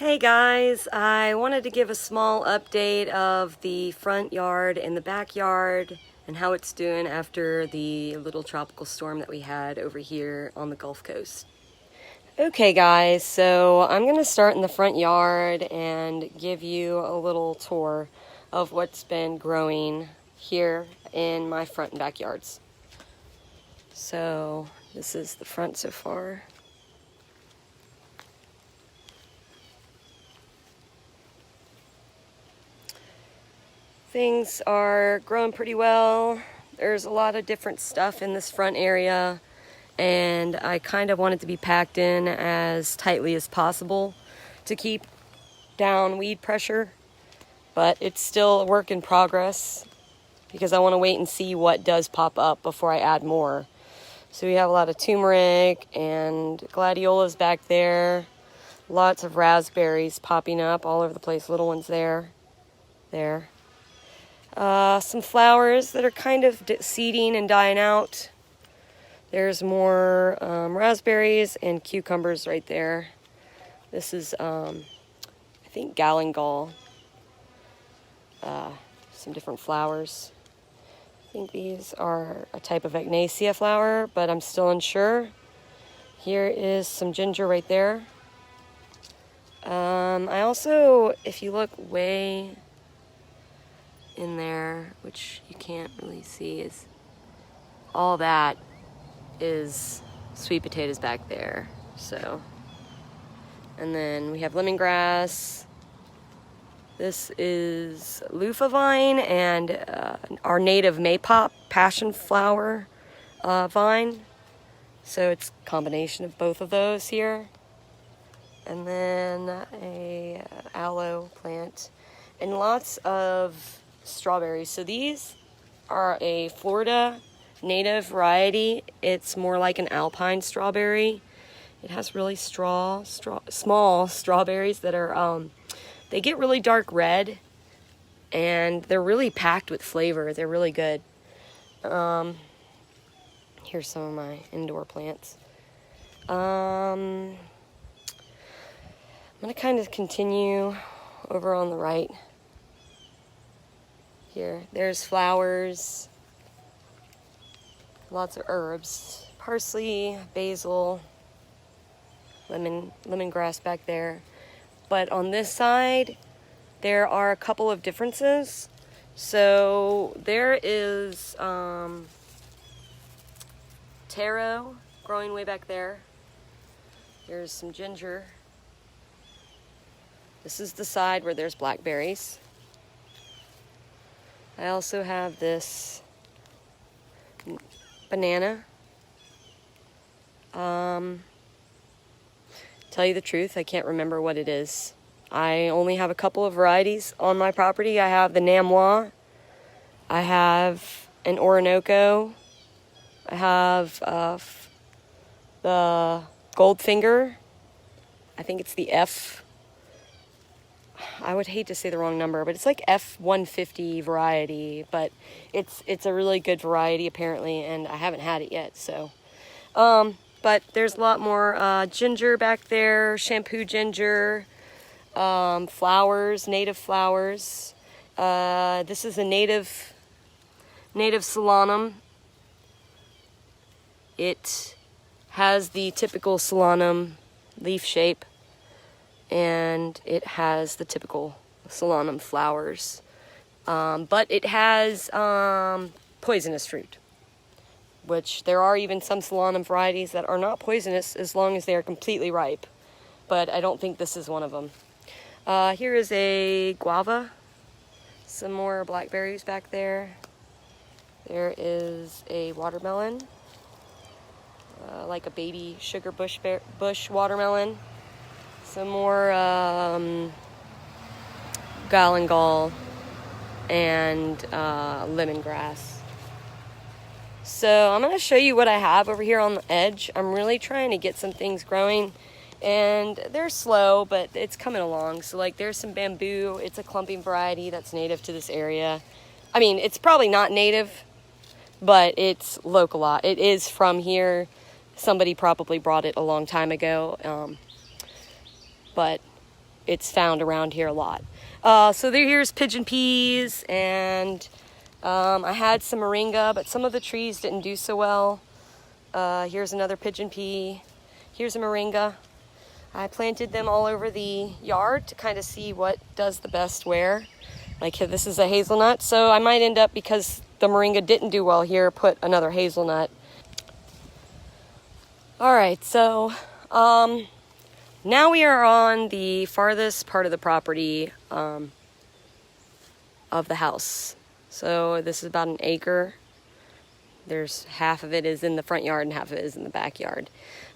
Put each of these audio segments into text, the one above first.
Hey guys, I wanted to give a small update of the front yard and the backyard and how it's doing after the little tropical storm that we had over here on the Gulf Coast. Okay guys, so I'm going to start in the front yard and give you a little tour of what's been growing here in my front and backyards. So this is the front so far. Things are growing pretty well. There's a lot of different stuff in this front area, and I kind of want it to be packed in as tightly as possible to keep down weed pressure, but it's still a work in progress because I want to wait and see what does pop up before I add more. So we have a lot of turmeric and gladiolas back there, lots of raspberries popping up all over the place, little ones there. Some flowers that are kind of seeding and dying out. There's more raspberries and cucumbers right there. This is, I think, galangal. Some different flowers. I think these are a type of agnacia flower, but I'm still unsure. Here is some ginger right there. I also, if you look way in there, which you can't really see, is all that is sweet potatoes back there. So, and then we have lemongrass. This is loofah vine and our native maypop passion flower vine. So it's a combination of both of those here. And then a aloe plant and lots of strawberries. So these are a Florida native variety. It's more like an alpine strawberry. It has really small strawberries that are, they get really dark red and they're really packed with flavor. They're really good. Here's some of my indoor plants. I'm going to kind of continue over on the right. Here, there's flowers, lots of herbs, parsley, basil, lemongrass back there. But on this side, there are a couple of differences. So there is taro growing way back there. There's some ginger. This is the side where there's blackberries. I also have this banana. Tell you the truth, I can't remember what it is. I only have a couple of varieties on my property. I have the Namwa. I have an Orinoco. I have the Goldfinger. I think it's the F. I would hate to say the wrong number, but it's like F150 variety, but it's a really good variety apparently, and I haven't had it yet, so. But there's a lot more ginger back there, shampoo ginger, flowers, native flowers. This is a native solanum. It has the typical solanum leaf shape, and it has the typical solanum flowers, but it has poisonous fruit, which there are even some solanum varieties that are not poisonous as long as they are completely ripe, but I don't think this is one of them. Here is a guava, some more blackberries back there. There is a watermelon, like a baby sugar bush watermelon. Some more galangal and lemongrass. So I'm going to show you what I have over here on the edge. I'm really trying to get some things growing, and they're slow, but it's coming along. So like there's some bamboo. It's a clumping variety that's native to this area. I mean, it's probably not native, but it's local. It is from here. Somebody probably brought it a long time ago. But it's found around here a lot. So here's pigeon peas, and I had some moringa, but some of the trees didn't do so well. Here's another pigeon pea. Here's a moringa. I planted them all over the yard to kind of see what does the best where. Like this is a hazelnut, so I might end up, because the moringa didn't do well here, put another hazelnut. All right, so now we are on the farthest part of the property of the house. So this is about an acre. There's half of it is in the front yard and half of it is in the backyard.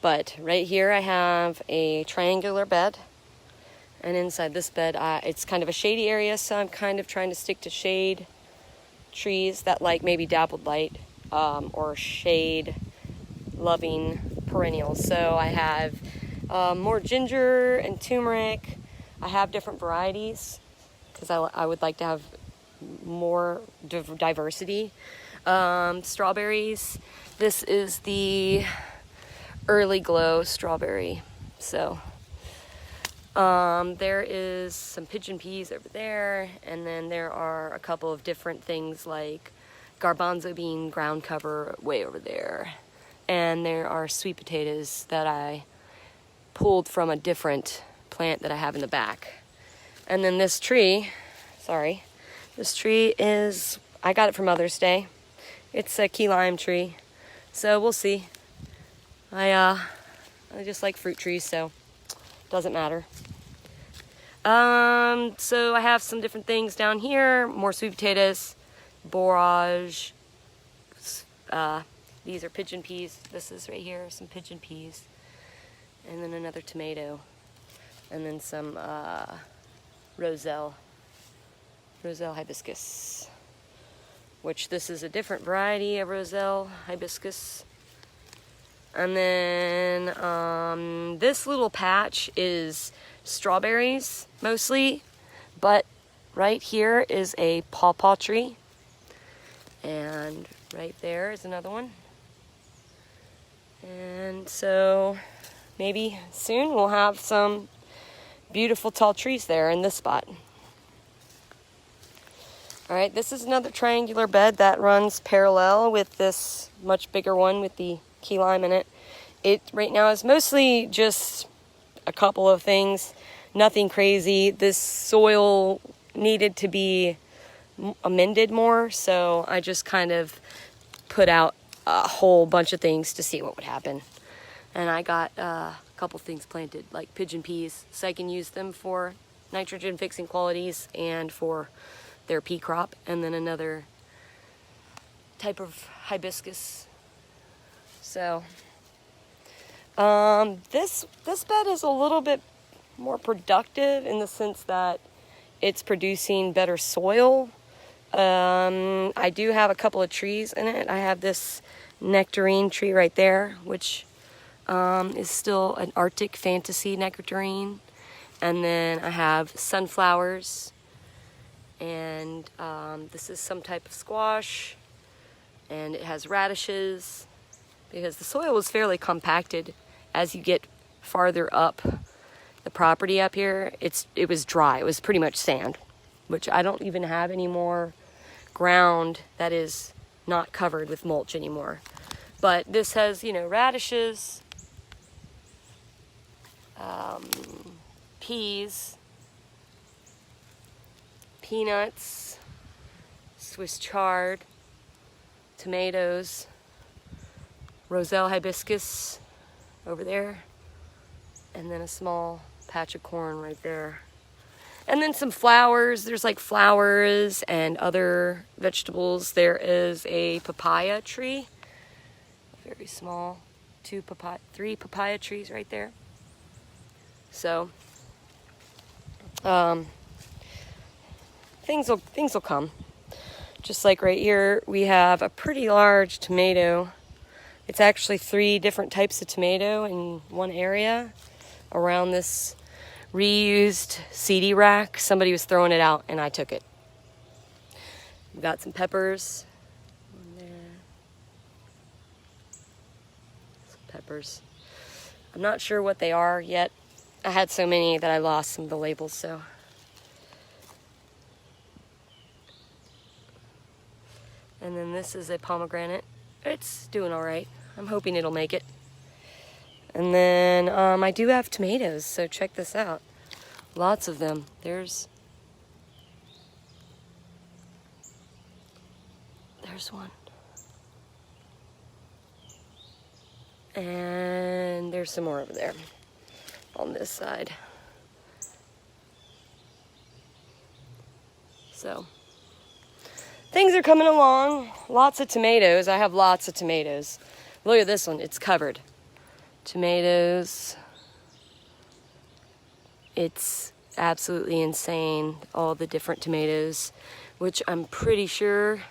But right here I have a triangular bed. And inside this bed, it's kind of a shady area, so I'm kind of trying to stick to shade trees that like maybe dappled light or shade-loving perennials. So I have more ginger and turmeric. I have different varieties because I would like to have more diversity. Strawberries. This is the early glow strawberry. So there is some pigeon peas over there, and then there are a couple of different things like garbanzo bean ground cover way over there. And there are sweet potatoes that I pulled from a different plant that I have in the back. And then this tree is, I got it for Mother's Day. It's a key lime tree, so we'll see. I just like fruit trees, so it doesn't matter. So I have some different things down here, more sweet potatoes, borage. These are pigeon peas. This is right here, some pigeon peas. And then another tomato. And then some roselle hibiscus. Which this is a different variety of roselle hibiscus. And then this little patch is strawberries mostly, but right here is a pawpaw tree, and right there is another one. And so maybe soon we'll have some beautiful tall trees there in this spot. All right, this is another triangular bed that runs parallel with this much bigger one with the key lime in it. It right now is mostly just a couple of things, nothing crazy. This soil needed to be amended more, so I just kind of put out a whole bunch of things to see what would happen. And I got a couple things planted, like pigeon peas, so I can use them for nitrogen fixing qualities and for their pea crop, and then another type of hibiscus. So this bed is a little bit more productive in the sense that it's producing better soil. I do have a couple of trees in it. I have this nectarine tree right there, which is still an Arctic fantasy nectarine. And then I have sunflowers, and this is some type of squash, and it has radishes, because the soil was fairly compacted. As you get farther up the property up here, it was dry. It was pretty much sand, which I don't even have any more ground that is not covered with mulch anymore. But this has, radishes, peas, peanuts, Swiss chard, tomatoes, roselle hibiscus over there, and then a small patch of corn right there. And then some flowers. There's like flowers and other vegetables. There is a papaya tree, very small, 3 papaya trees right there. So things will come. Just like right here, we have a pretty large tomato. It's actually 3 different types of tomato in one area around this reused CD rack. Somebody was throwing it out and I took it. We've got some peppers in there. Some peppers. I'm not sure what they are yet. I had so many that I lost some of the labels, so. And then this is a pomegranate. It's doing all right. I'm hoping it'll make it. And then I do have tomatoes, so check this out. Lots of them. There's one. And there's some more over there on this side. So things are coming along. Lots of tomatoes. I have lots of tomatoes. Look at this one. It's covered. Tomatoes. It's absolutely insane. All the different tomatoes, which I'm pretty sure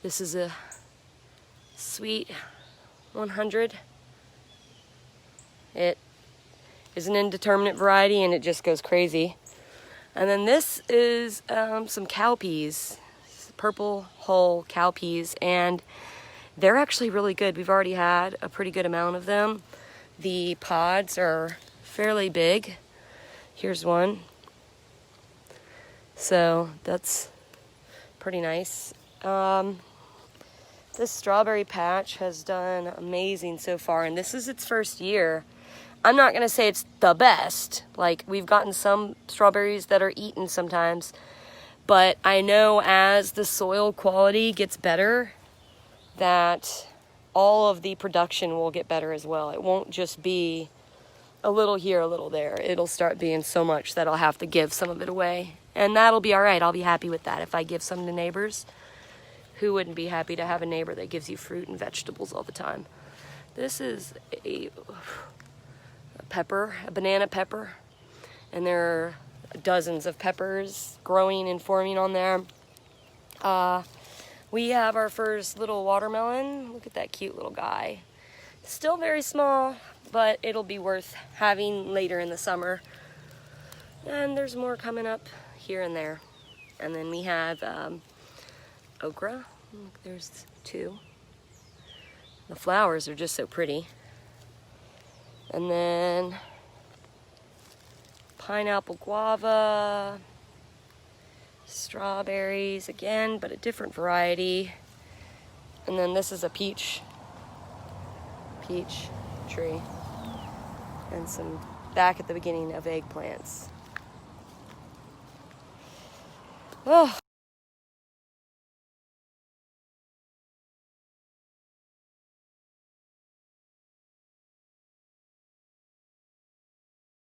this is a sweet 100. It is an indeterminate variety and it just goes crazy. And then this is some cowpeas, purple hull cowpeas, and they're actually really good. We've already had a pretty good amount of them. The pods are fairly big. Here's one. So that's pretty nice. This strawberry patch has done amazing so far, and this is its first year. I'm not gonna say it's the best. Like, we've gotten some strawberries that are eaten sometimes, but I know as the soil quality gets better, that all of the production will get better as well. It won't just be a little here, a little there. It'll start being so much that I'll have to give some of it away. And that'll be all right. I'll be happy with that. If I give some to neighbors, who wouldn't be happy to have a neighbor that gives you fruit and vegetables all the time? This is a pepper, a banana pepper. And there are dozens of peppers growing and forming on there. We have our first little watermelon. Look at that cute little guy. Still very small, but it'll be worth having later in the summer. And there's more coming up here and there. And then we have okra. Look, there's 2. The flowers are just so pretty. And then pineapple guava, strawberries again, but a different variety. And then this is a peach tree. And some back at the beginning of eggplants. Oh.